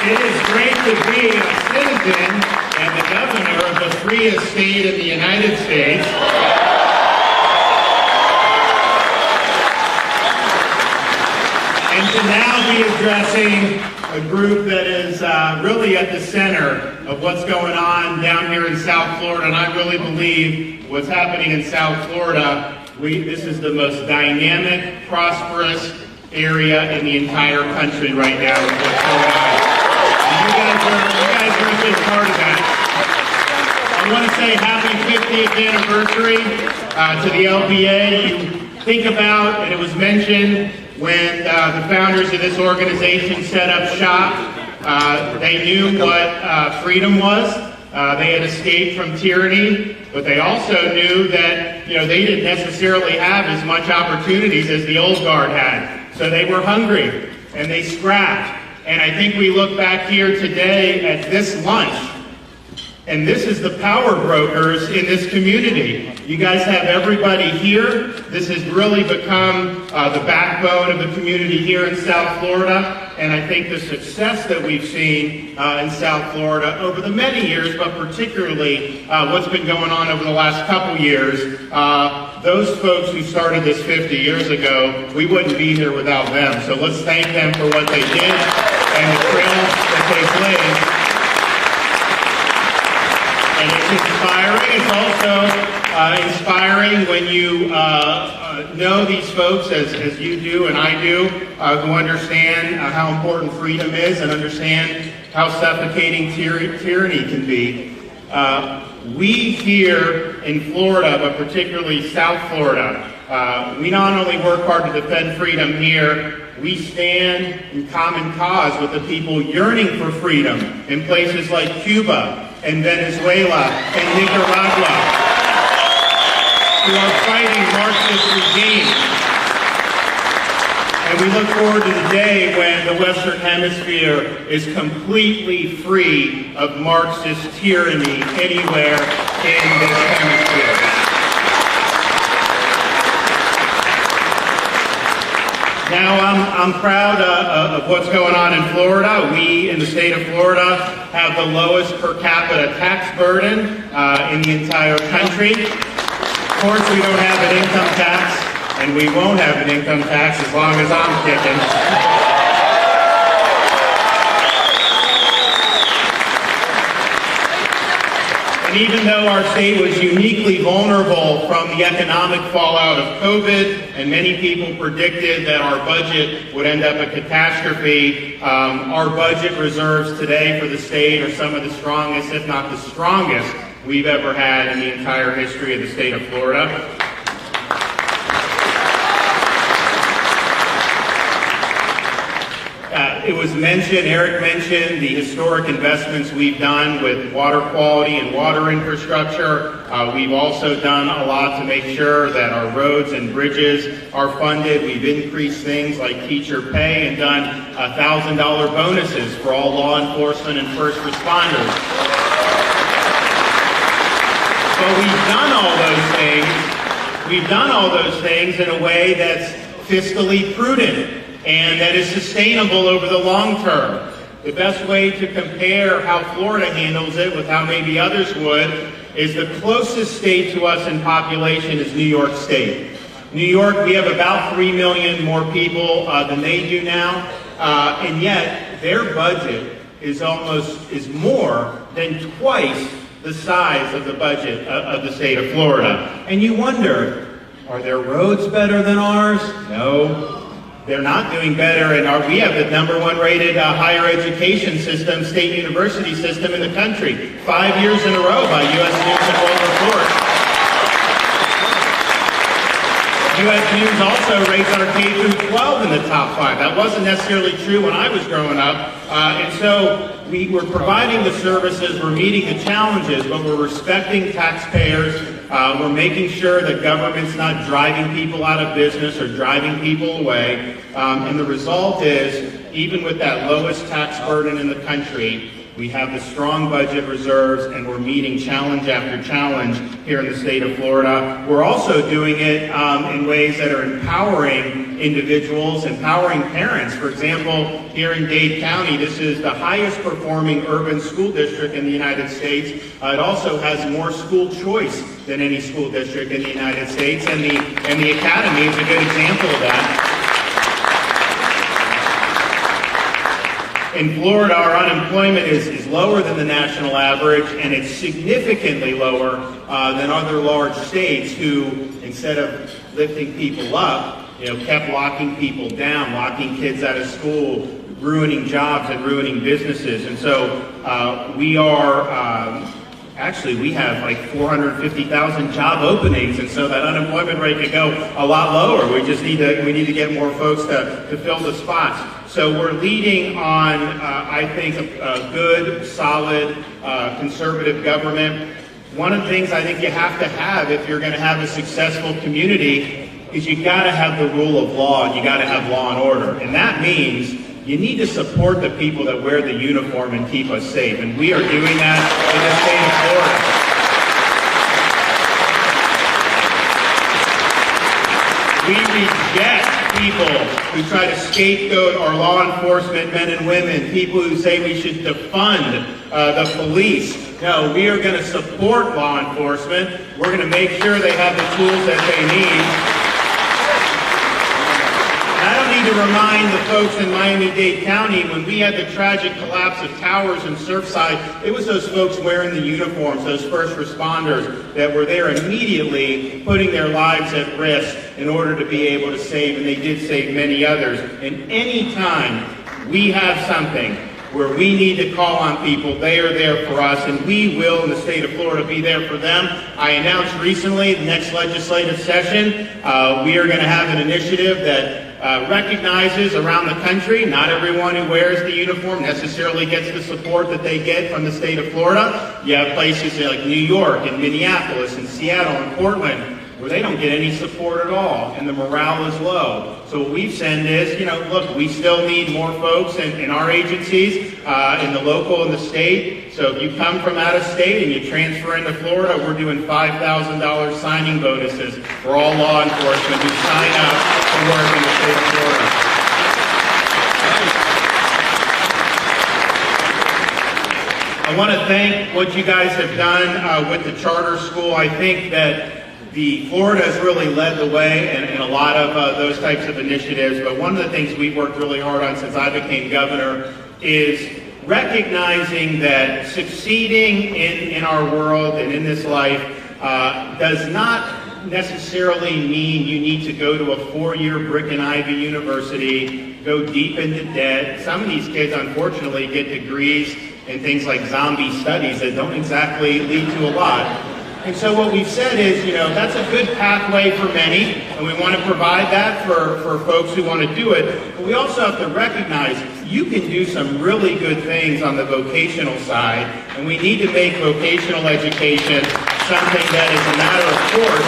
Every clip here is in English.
It is great to be a citizen and the governor of the freest state in the United States. And to now be addressing a group that is really at the center of what's going on down here in South Florida. And I really believe what's happening in South Florida, this is the most dynamic, prosperous area in the entire country right now with what's going on. And you guys are a big part of that. I want to say happy 50th anniversary to the LBA. You think about, and it was mentioned, when the founders of this organization set up shop, they knew what freedom was. They had escaped from tyranny, but they also knew that they didn't necessarily have as much opportunities as the old guard had. So they were hungry, and they scrapped. And I think we look back here today at this lunch, and this is the power brokers in this community. You guys have everybody here. This has really become the backbone of the community here in South Florida. And I think the success that we've seen in South Florida over the many years, but particularly what's been going on over the last couple years, those folks who started this 50 years ago, we wouldn't be here without them. So let's thank them for what they did and the trails that they blazed. And it's inspiring. It's also inspiring when you know these folks, as you do and I do, who understand how important freedom is and understand how suffocating tyranny can be. We here in Florida, but particularly South Florida, we not only work hard to defend freedom here, we stand in common cause with the people yearning for freedom in places like Cuba and Venezuela and Nicaragua, who are fighting Marxist regimes. And we look forward to the day when the Western Hemisphere is completely free of Marxist tyranny anywhere in this hemisphere. Now, I'm proud of what's going on in Florida. We, in the state of Florida, have the lowest per capita tax burden in the entire country. Of course, we don't have an income tax, and we won't have an income tax as long as I'm kicking. And even though our state was uniquely vulnerable from the economic fallout of COVID, and many people predicted that our budget would end up a catastrophe, our budget reserves today for the state are some of the strongest, if not the strongest, we've ever had in the entire history of the state of Florida. It was mentioned, Eric mentioned, the historic investments we've done with water quality and water infrastructure. We've also done a lot to make sure that our roads and bridges are funded. We've increased things like teacher pay and done $1,000 bonuses for all law enforcement and first responders. But we've done all those things in a way that's fiscally prudent and that is sustainable over the long term. The best way to compare how Florida handles it with how maybe others would is the closest state to us in population is New York State. New York, we have about 3 million more people than they do now, and yet their budget is more than twice the size of the budget of the state of Florida. And you wonder, are their roads better than ours? No. They're not doing better, and we have the #1 rated higher education system, state university system in the country, 5 years in a row by U.S. News and World Report. U.S. News also rates our K-12 in the top 5. That wasn't necessarily true when I was growing up, and so we're providing the services, we're meeting the challenges, but we're respecting taxpayers. We're making sure that government's not driving people out of business or driving people away. And the result is, even with that lowest tax burden in the country, We have the strong budget reserves, and we're meeting challenge after challenge here in the state of Florida. We're also doing it in ways that are empowering individuals, empowering parents. For example, here in Dade County, this is the highest performing urban school district in the United States. It also has more school choice than any school district in the United States, and the Academy is a good example of that. In Florida, our unemployment is lower than the national average, and it's significantly lower than other large states who, instead of lifting people up, kept locking people down, locking kids out of school, ruining jobs and ruining businesses. And so we are, actually we have like 450,000 job openings, and so that unemployment rate could go a lot lower. We just need to get more folks to fill the spots. So we're leading on, I think, a good, solid, conservative government. One of the things I think you have to have if you're going to have a successful community is you got to have the rule of law, and you got to have law and order. And that means you need to support the people that wear the uniform and keep us safe. And we are doing that in the state of Florida. We reject people who try to scapegoat our law enforcement men and women, people who say we should defund the police. No, we are going to support law enforcement. We're going to make sure they have the tools that they need. I don't need to remind the folks in Miami-Dade County, when we had the tragic collapse of towers in Surfside, it was those folks wearing the uniforms, those first responders, that were there immediately putting their lives at risk in order to be able to save, and they did save many others. And any time we have something where we need to call on people, they are there for us, and we will, in the state of Florida, be there for them. I announced recently, the next legislative session, we are going to have an initiative that recognizes around the country, not everyone who wears the uniform necessarily gets the support that they get from the state of Florida. You have places like New York and Minneapolis and Seattle and Portland where they don't get any support at all, and the morale is low. So what we've said is, look, we still need more folks in our agencies, in the local and the state. So if you come from out of state and you transfer into Florida, we're doing $5,000 signing bonuses for all law enforcement who sign up to work in the state of Florida. I want to thank what you guys have done with the charter school. I think that Florida has really led the way in a lot of those types of initiatives, but one of the things we've worked really hard on since I became governor is recognizing that succeeding in our world and in this life does not necessarily mean you need to go to a 4-year brick and ivy university, go deep into debt. Some of these kids, unfortunately, get degrees in things like zombie studies that don't exactly lead to a lot. And so what we've said is, that's a good pathway for many, and we want to provide that for folks who want to do it. But we also have to recognize you can do some really good things on the vocational side, and we need to make vocational education something that is a matter of course.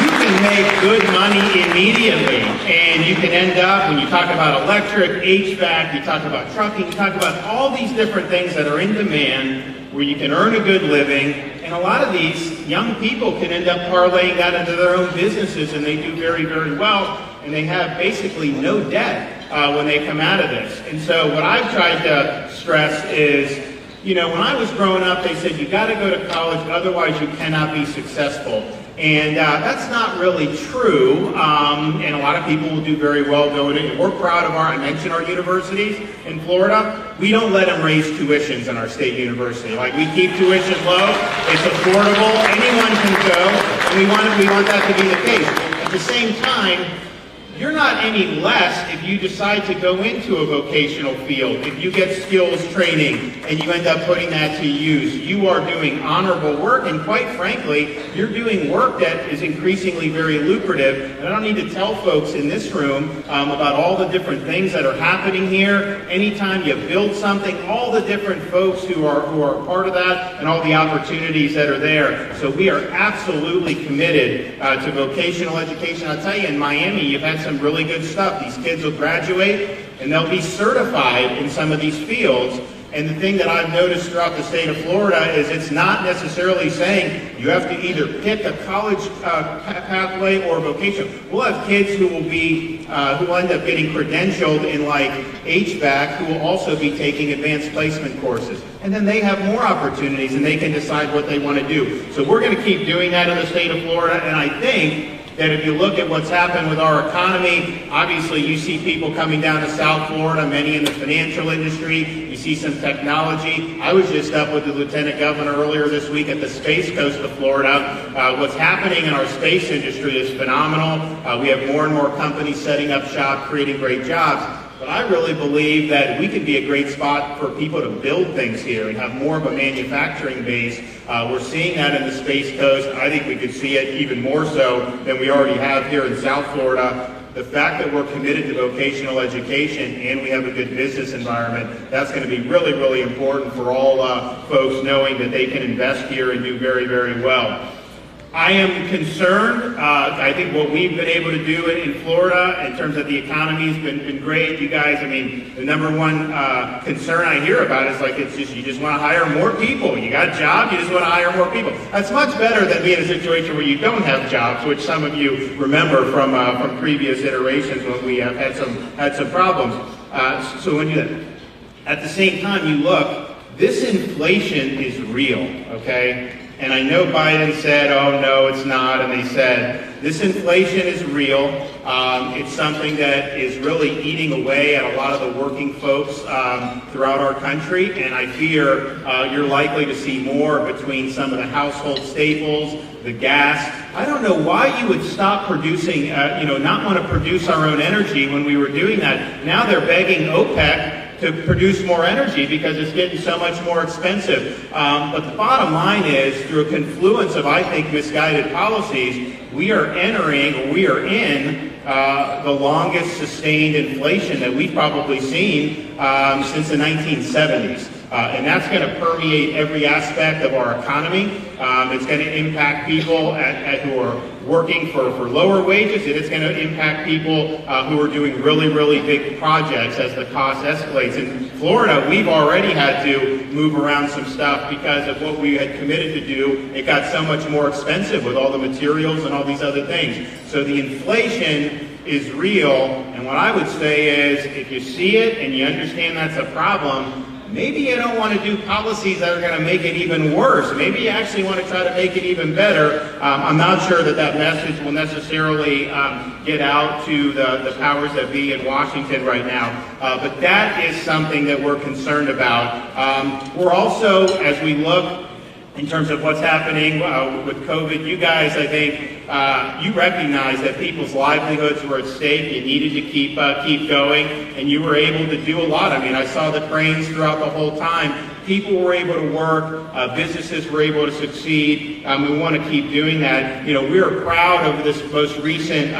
You can make good money immediately, and you can end up, when you talk about electric, HVAC, you talk about trucking, you talk about all these different things that are in demand, where you can earn a good living, and a lot of these young people can end up parlaying that into their own businesses, and they do very, very well, and they have basically no debt when they come out of this. And so what I've tried to stress is, when I was growing up, they said you got to go to college, otherwise you cannot be successful. And that's not really true, and a lot of people will do very well going in. We're proud of I mentioned our universities in Florida. We don't let them raise tuitions in our state university. Like, we keep tuition low, it's affordable, anyone can go, and we want that to be the case. At the same time, you're not any less if you decide to go into a vocational field, if you get skills training and you end up putting that to use. You are doing honorable work, and quite frankly, you're doing work that is increasingly very lucrative. And I don't need to tell folks in this room about all the different things that are happening here. Anytime you build something, all the different folks who are part of that and all the opportunities that are there. So we are absolutely committed to vocational education. I'll tell you, in Miami, you've had some really good stuff. These kids will graduate and they'll be certified in some of these fields. And the thing that I've noticed throughout the state of Florida is it's not necessarily saying you have to either pick a college pathway or vocational. We'll have kids who will be, who will end up getting credentialed in like HVAC, who will also be taking advanced placement courses. And then they have more opportunities and they can decide what they want to do. So we're going to keep doing that in the state of Florida, and I think that if you look at what's happened with our economy, obviously you see people coming down to South Florida, many in the financial industry, you see some technology. I was just up with the Lieutenant Governor earlier this week at the Space Coast of Florida. What's happening in our space industry is phenomenal. We have more and more companies setting up shop, creating great jobs. But I really believe that we could be a great spot for people to build things here and have more of a manufacturing base. We're seeing that in the Space Coast. I think we could see it even more so than we already have here in South Florida. The fact that we're committed to vocational education and we have a good business environment, that's going to be really, really important for all folks knowing that they can invest here and do very, very well. I am concerned. I think what we've been able to do in Florida in terms of the economy has been great. You guys, I mean, the number one concern I hear about is like you just want to hire more people. You got a job, you just want to hire more people. That's much better than being in a situation where you don't have jobs, which some of you remember from previous iterations when we have had some problems. So when you, at the same time, you look, this inflation is real, okay? And I know Biden said, oh, no, it's not. And they said, this inflation is real. It's something that is really eating away at a lot of the working folks throughout our country. And I fear you're likely to see more between some of the household staples, the gas. I don't know why you would stop producing, not want to produce our own energy when we were doing that. Now they're begging OPEC to produce more energy because it's getting so much more expensive. But the bottom line is, through a confluence of, I think, misguided policies, we are entering, or we are in the longest sustained inflation that we've probably seen since the 1970s. And that's going to permeate every aspect of our economy. It's going to impact people who are working for lower wages, and it's going to impact people who are doing really, really big projects as the cost escalates. In Florida, we've already had to move around some stuff because of what we had committed to do. It got so much more expensive with all the materials and all these other things. So the inflation is real, and what I would say is, if you see it and you understand that's a problem, maybe you don't want to do policies that are going to make it even worse. Maybe you actually want to try to make it even better. I'm not sure that message will necessarily get out to the powers that be in Washington right now. But that is something that we're concerned about. We're also, as we look in terms of what's happening with COVID, you guys, I think, you recognize that people's livelihoods were at stake. You needed to keep going, and you were able to do a lot. I mean, I saw the cranes throughout the whole time. People were able to work. Businesses were able to succeed. We want to keep doing that. You know, we are proud of this most recent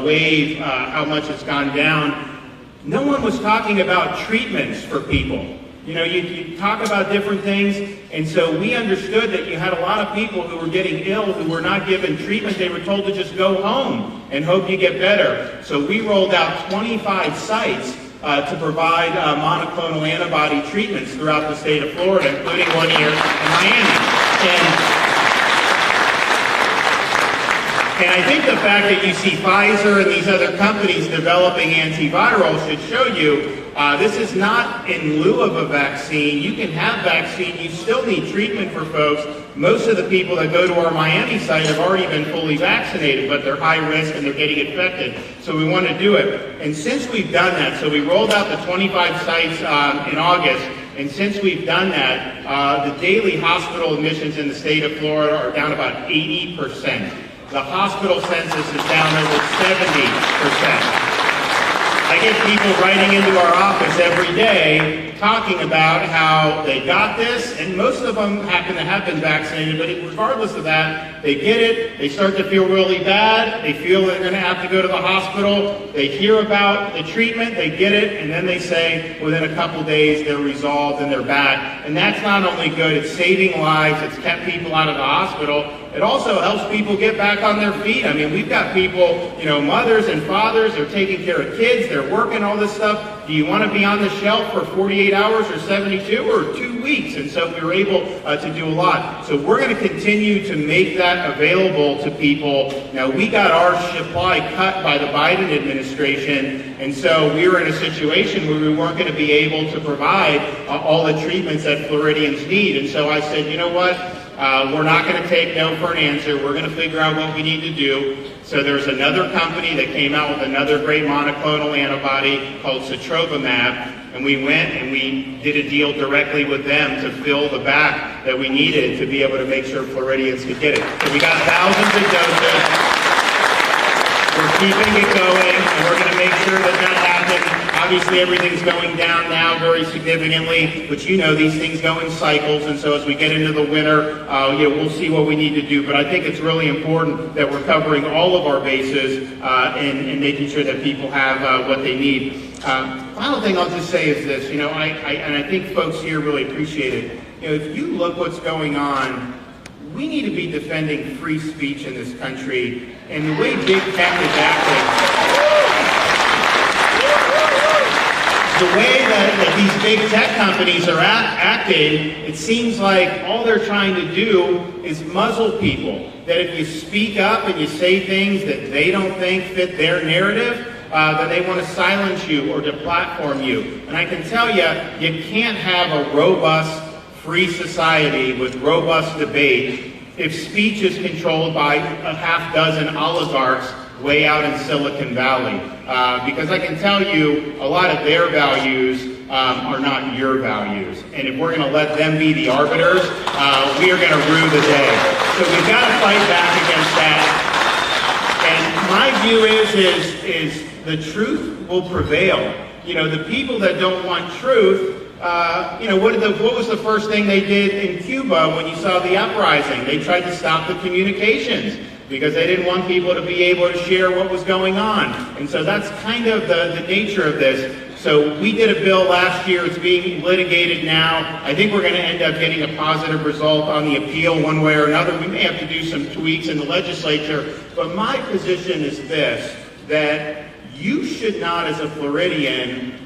wave, how much it's gone down. No one was talking about treatments for people. You know, you talk about different things, and so we understood that you had a lot of people who were getting ill who were not given treatment. They were told to just go home and hope you get better. So we rolled out 25 sites to provide monoclonal antibody treatments throughout the state of Florida, including one here in Miami. And I think the fact that you see Pfizer and these other companies developing antivirals should show you this is not in lieu of a vaccine. You can have vaccine. You still need treatment for folks. Most of the people that go to our Miami site have already been fully vaccinated, but they're high risk and they're getting infected. So we want to do it. And since we've done that, so we rolled out the 25 sites in August, and since we've done that, the daily hospital admissions in the state of Florida are down about 80%. The hospital census is down over 70%. I get people writing into our office every day talking about how they got this, and most of them happen to have been vaccinated, but regardless of that, they get it, they start to feel really bad, they feel they're going to have to go to the hospital, they hear about the treatment, they get it, and then they say within a couple days they're resolved and they're back. And that's not only good, it's saving lives, it's kept people out of the hospital. it also helps people get back on their feet. I mean, we've got people, mothers and fathers, they're taking care of kids, they're working all this stuff. Do you want to be on the shelf for 48 hours or 72 or 2 weeks? And so we were able to do a lot. So we're going to continue to make that available to people. Now, we got our supply cut by the Biden administration, and so we were in a situation where we weren't going to be able to provide all the treatments that Floridians need. And so I said, you know what? We're not going to take no for an answer. We're going to figure out what we need to do. So there's another company that came out with another great monoclonal antibody called Sotrovimab, and we went and we did a deal directly with them to fill the back that we needed to be able to make sure Floridians could get it. So we got thousands of doses. We're keeping it going, and we're going to make sure that that happens. Obviously, everything's going down now very significantly, but these things go in cycles, and so as we get into the winter, we'll see what we need to do. But I think it's really important that we're covering all of our bases and making sure that people have what they need. Final thing I'll just say is this, and I think folks here really appreciate it. If you look what's going on, we need to be defending free speech in this country, and the way big tech is acting, the way that these big tech companies are acting, it seems like all they're trying to do is muzzle people. That if you speak up and you say things that they don't think fit their narrative, that they want to silence you or deplatform you. And I can tell you, you can't have a robust, free society with robust debate if speech is controlled by a half dozen oligarchs way out in Silicon Valley. Because I can tell you, a lot of their values are not your values. And if we're going to let them be the arbiters, we are going to rue the day. So we've got to fight back against that. And my view is the truth will prevail. The people that don't want truth, what was the first thing they did in Cuba when you saw the uprising? They tried to stop the communications because they didn't want people to be able to share what was going on. And so that's kind of the nature of this. So we did a bill last year. It's being litigated now. I think we're going to end up getting a positive result on the appeal one way or another. We may have to do some tweaks in the legislature. But my position is this, that you should not, as a Floridian,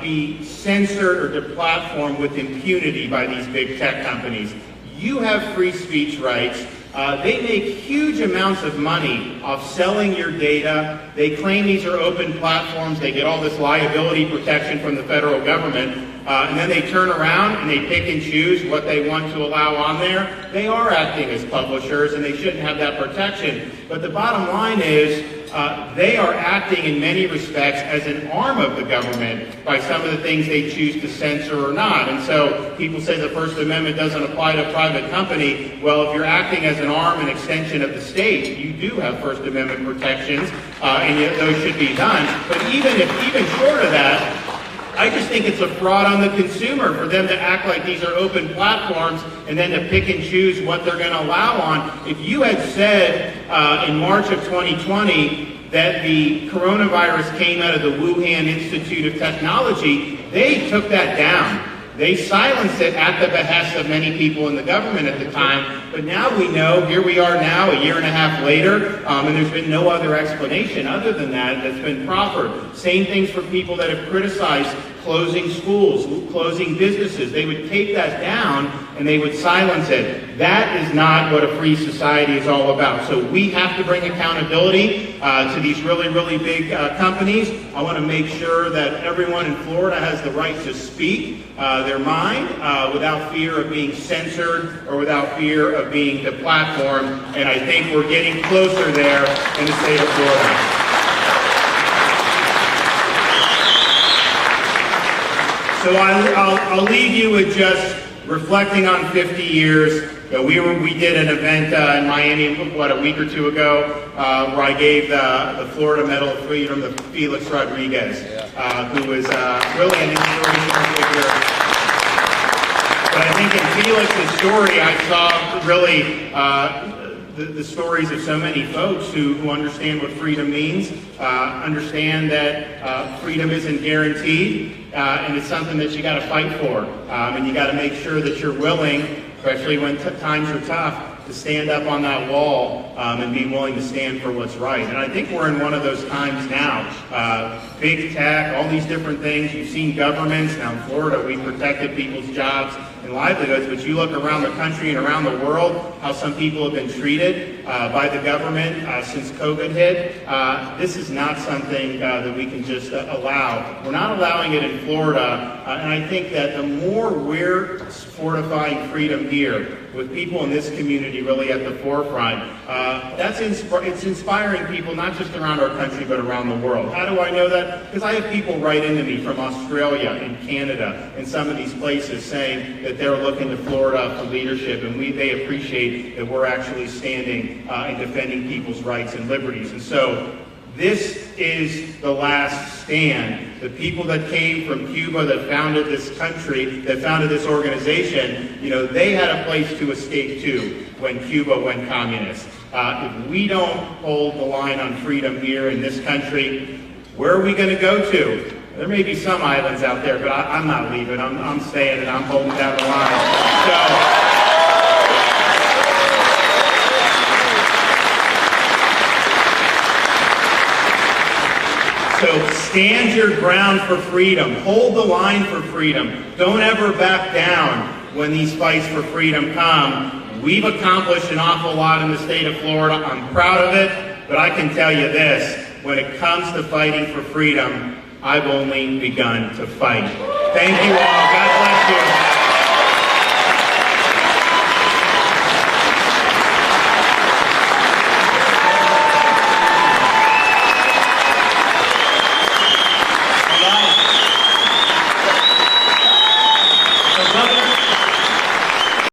be censored or deplatformed with impunity by these big tech companies. You have free speech rights. They make huge amounts of money off selling your data. They claim these are open platforms. They get all this liability protection from the federal government. And then they turn around and they pick and choose what they want to allow on there. They are acting as publishers and they shouldn't have that protection. But the bottom line is they are acting in many respects as an arm of the government by some of the things they choose to censor or not. And so people say the First Amendment doesn't apply to a private company. Well, if you're acting as an arm and extension of the state, you do have First Amendment protections, and yet those should be done. But even short of that, I just think it's a fraud on the consumer for them to act like these are open platforms and then to pick and choose what they're going to allow on. If you had said in March of 2020 that the coronavirus came out of the Wuhan Institute of Technology, they took that down. They silenced it at the behest of many people in the government at the time. But now we know, here we are now, a year and a half later, and there's been no other explanation other than that that's been proffered. Same things for people that have criticized closing schools, closing businesses. They would take that down and they would silence it. That is not what a free society is all about. So we have to bring accountability to these really, really big companies. I want to make sure that everyone in Florida has the right to speak their mind without fear of being censored or without fear of being deplatformed. And I think we're getting closer there in the state of Florida. So I'll leave you with just reflecting on 50 years. We did an event in Miami, a week or two ago, where I gave the Florida Medal of Freedom to Felix Rodriguez, who was really an inspirational figure. But I think in Felix's story, I saw really the stories of so many folks who understand what freedom means, understand that freedom isn't guaranteed, and it's something that you got to fight for, and you got to make sure that you're willing, especially when times are tough, to stand up on that wall and be willing to stand for what's right. And I think we're in one of those times now. Big tech, all these different things. You've seen governments. Now in Florida, we protected people's jobs and livelihoods, but you look around the country and around the world, how some people have been treated by the government since COVID hit. This is not something that we can just allow. We're not allowing it in Florida, and I think that the more we're fortifying freedom here, with people in this community really at the forefront, it's inspiring people not just around our country but around the world. How do I know that? Because I have people write into me from Australia and Canada and some of these places saying that they're looking to Florida for leadership, and they appreciate that we're actually standing and defending people's rights and liberties. And so this is the last stand. The people that came from Cuba that founded this country, that founded this organization, they had a place to escape to when Cuba went communist. If we don't hold the line on freedom here in this country, where are we going to go to? There may be some islands out there, but I'm not leaving. I'm staying and I'm holding down the line. So stand your ground for freedom. Hold the line for freedom. Don't ever back down when these fights for freedom come. We've accomplished an awful lot in the state of Florida. I'm proud of it, but I can tell you this. When it comes to fighting for freedom, I've only begun to fight. Thank you all. God bless you.